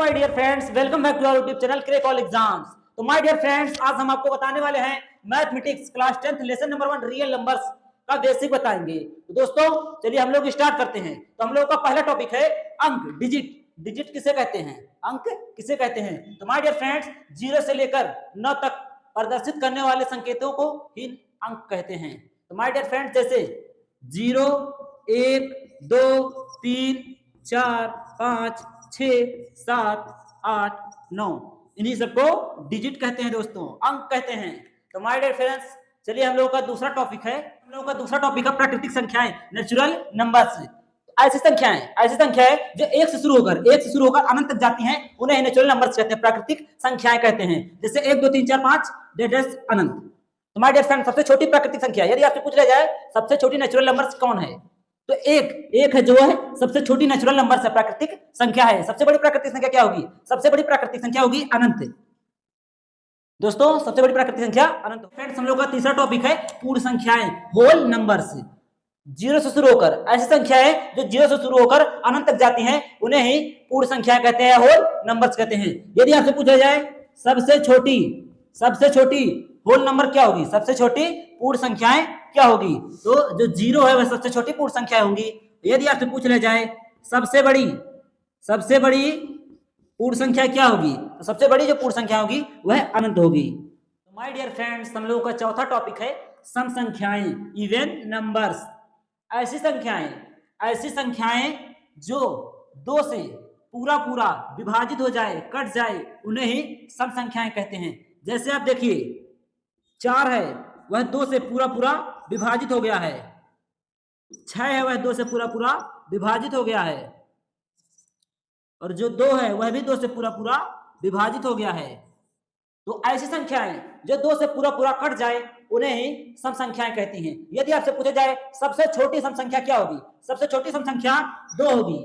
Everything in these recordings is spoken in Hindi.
My dear friends, welcome back to our YouTube channel crack all exams. तो माय डियर फ्रेंड्स, आज हम आपको बताने वाले हैं mathematics class 10th lesson number 1 real numbers का बेसिक बताएंगे। तो दोस्तों चलिए हम लोग स्टार्ट करते हैं। तो हम लोग का पहला टॉपिक है अंक, डिजिट। डिजिट किसे कहते हैं? अंक किसे कहते हैं? तो माय डियर फ्रेंड्स, 0 से लेकर 9 तक प्रदर्शित करने वाले संकेतों को ही अंक कहते हैं। तो माय डियर फ्रेंड्स, जैसे 0, 1, 2, 3, 4, 5, 6, 7, 8, 9, इन्हीं सबको डिजिट कहते हैं दोस्तों, अंक कहते हैं। तो माय डियर फ्रेंड्स, चलिए हम लोगों का दूसरा टॉपिक है। हम लोगों का दूसरा टॉपिक है प्राकृतिक संख्याएं, नेचुरल नंबर्स। ऐसी संख्याएं जो एक से शुरू होकर अनंत तक जाती हैं, उन्हें नेचुरल नंबर्स कहते हैं, प्राकृतिक संख्याएं कहते हैं। जैसे 1, 2, 3, 4, 5 डेट अनंत। तो माय डियर फ्रेंड्स, सबसे छोटी प्राकृतिक संख्या, यदि आपसे पूछ लिया जाए सबसे छोटी नेचुरल नंबर्स कौन है, तो एक है, जो है सबसे छोटी नेचुरल नंबर है, प्राकृतिक संख्या है। सबसे बड़ी प्राकृतिक संख्या क्या होगी? सबसे बड़ी प्राकृतिक संख्या होगी अनंत। दोस्तों सबसे बड़ी प्राकृतिक संख्या अनंत। फ्रेंड्स, हम लोग का तीसरा टॉपिक है पूर्ण संख्याएं, होल नंबर्स। 0 से शुरू होकर, ऐसी संख्याएं जो 0 से शुरू होकर अनंत तक जाती हैं, उन्हें ही पूर्ण संख्या कहते हैं, होल नंबर्स कहते हैं। यदि आपसे पूछा जाए सबसे छोटी होल नंबर क्या होगी, सबसे छोटी पूर्ण संख्याएं क्या होगी, तो जो 0 है वह सबसे छोटी पूर्ण संख्या होगी। यदि आपसे पूछ लिया जाए सबसे बड़ी पूर्ण संख्या क्या होगी, तो सबसे बड़ी जो पूर्ण संख्या होगी वह अनंत होगी। तो माय डियर फ्रेंड्स, हम लोगों का चौथा टॉपिक है सम संख्याएं, इवन नंबर्स। ऐसी संख्याएं जो 2 से पूरा विभाजित हो जाए, कट जाए, उन्हें ही सम संख्याएं कहते हैं। जैसे आप देखिए 4 है वह 2 से पूरा विभाजित हो गया है, 6 है वह 2 से पूरा विभाजित हो गया है, और जो 2 है वह भी 2 से पूरा विभाजित हो गया है। तो ऐसी संख्याएं जो 2 से पूरा कट जाए, उन्हें ही सम संख्याएं कहती हैं। यदि आपसे पूछा जाए सबसे छोटी सम संख्या क्या होगी, सबसे छोटी सम संख्या 2 होगी।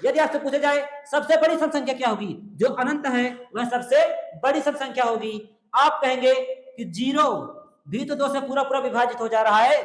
यदि आपसे पूछा जाए सबसे बड़ी सम संख्या क्या होगी, जो अनंत है वह सबसे बड़ी सम संख्या होगी। आप कहेंगे कि 0 भी तो 2 से पूरा विभाजित हो जा रहा है,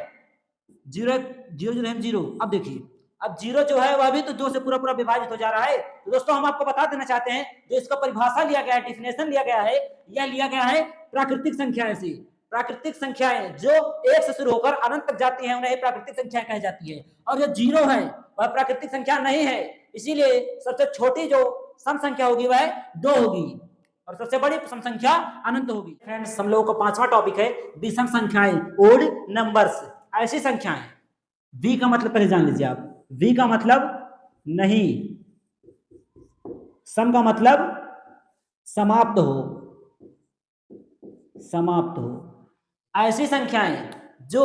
0। अब देखिए, अब 0 जो है वह भी तो 2 से पूरा विभाजित हो जा रहा है। तो दोस्तों हम आपको बता देना चाहते हैं, जो इसका परिभाषा लिया गया है, डेफिनेशन लिया गया है, यह लिया गया है प्राकृतिक संख्याएं से। प्राकृतिक संख्याएं जो 1 से शुरू होकर अनंत तक जाती हैं, उन्हें प्राकृतिक संख्या कही जाती है। और जो 0 है वह प्राकृतिक संख्या नहीं है, इसीलिए सबसे छोटी जो सम संख्या होगी वह 2 होगी, और सबसे बड़ी सम संख्या अनंत होगी। फ्रेंड्स, हम लोगों का पांचवा टॉपिक है विषम संख्याएं, ओड नंबर्स। ऐसी संख्याएं, वी का मतलब पहले जान लीजिए आप। वी का मतलब नहीं, सम का मतलब समाप्त हो। ऐसी संख्याएं जो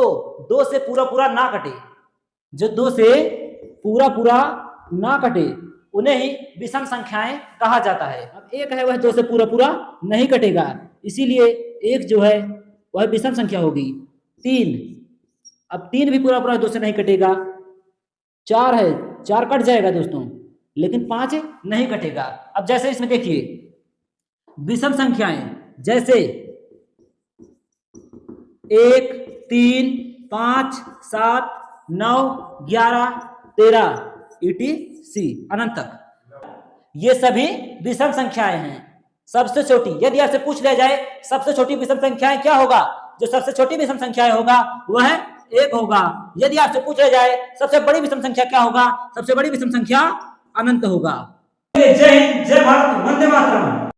2 से पूरा ना कटे, जो 2 से पूरा ना कटे, उन्हें ही विषम संख्याएं कहा जाता है। अब 1 है वह 2 से पूरा नहीं कटेगा, इसीलिए 1 जो है वह विषम संख्या होगी। 3, अब 3 भी पूरा 2 से नहीं कटेगा। 4 है, 4 कट जाएगा दोस्तों, लेकिन 5 नहीं कटेगा। अब जैसे इसमें देखिए विषम संख्याएं, जैसे 1, 3, 5, 7, 9, 11, 13 ETC अनंत तक, ये सभी विषम संख्याएं हैं। सबसे छोटी, यदि आपसे पूछ लिया जाए सबसे छोटी विषम संख्याएं क्या होगा, जो सबसे छोटी विषम संख्याएं होगा वह 1 होगा। यदि आपसे पूछा जाए सबसे बड़ी विषम संख्या क्या होगा, सबसे बड़ी विषम संख्या अनंत होगा। जय हिंद, जय भारत,